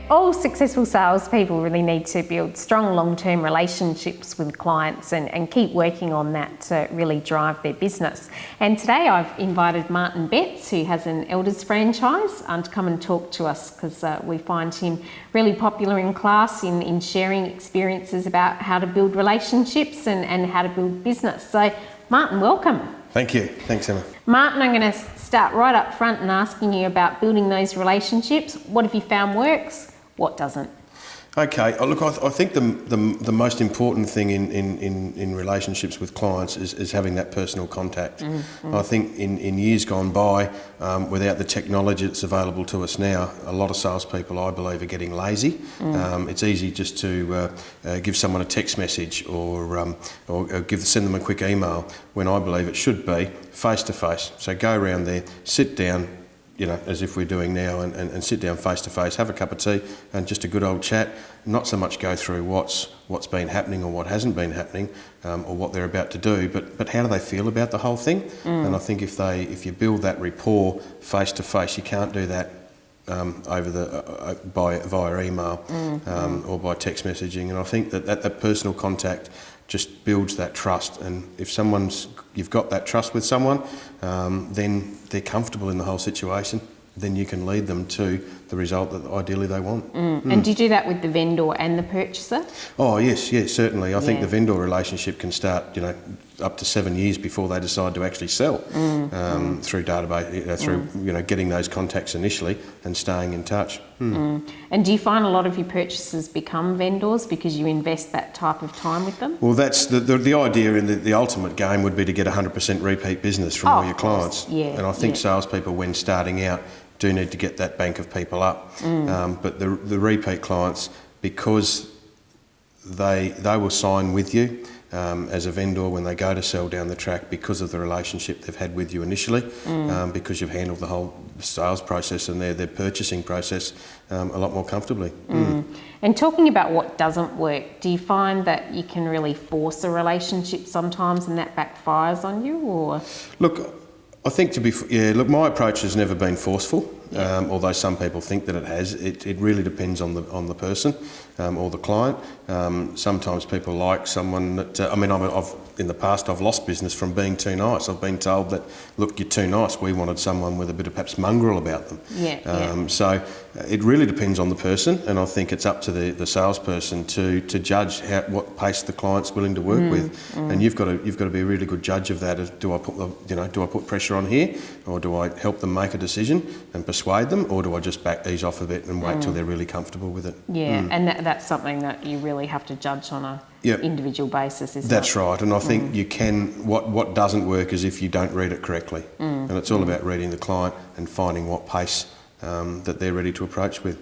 All successful salespeople really need to build strong long-term relationships with clients and keep working on that to really drive their business. And today I've invited Martin Betts, who has an Elders franchise, to come and talk to us, because we find him really popular in class in sharing experiences about how to build relationships and how to build business. So Martin, welcome. Thank you. Thanks, Emma. Martin, I'm going to start right up front and asking you about building those relationships. What have you found works? What doesn't? Okay. Look, I think the most important thing in relationships with clients is having that personal contact. I think in years gone by, without the technology that's available to us now, a lot of salespeople, I believe, are getting lazy. It's easy just to give someone a text message or send them a quick email, when I believe it should be face to face. So go around there, sit down, as if we're doing now, and sit down face to face, have a cup of tea and just a good old chat, not so much go through what's been happening or what hasn't been happening, or what they're about to do, but how do they feel about the whole thing. And I think if you build that rapport face to face, you can't do that via email or by text messaging. And I think that personal contact just builds that trust, and if you've got that trust with someone, then they're comfortable in the whole situation, then you can lead them to the result that ideally they want. And do you do that with the vendor and the purchaser? Oh yes, certainly. I think the vendor relationship can start, up to 7 years before they decide to actually sell, through database, through getting those contacts initially and staying in touch. And do you find a lot of your purchasers become vendors because you invest that type of time with them? Well, that's the idea, and the ultimate game would be to get 100% repeat business from all your clients. Yeah, and I think salespeople, when starting out, do need to get that bank of people up. But the repeat clients, because they will sign with you as a vendor when they go to sell down the track, because of the relationship they've had with you initially, because you've handled the whole sales process and their purchasing process a lot more comfortably. And talking about what doesn't work, do you find that you can really force a relationship sometimes and that backfires on you, or? Look, I think my approach has never been forceful, although some people think that it has. It really depends on the person or the client. Sometimes people like someone that, in the past I've lost business from being too nice. I've been told that, look, you're too nice. We wanted someone with a bit of perhaps mongrel about them. So it really depends on the person, and I think it's up to the salesperson to judge what pace the client's willing to work with. And you've got to be a really good judge of that. Do I put pressure on here, or do I help them make a decision and persuade them, or do I just ease off a bit and wait till they're really comfortable with it? And that's something that you really have to judge on a individual basis, isn't it? That's right, and I think you can. What doesn't work is if you don't read it correctly, and it's all about reading the client and finding what pace that they're ready to approach with.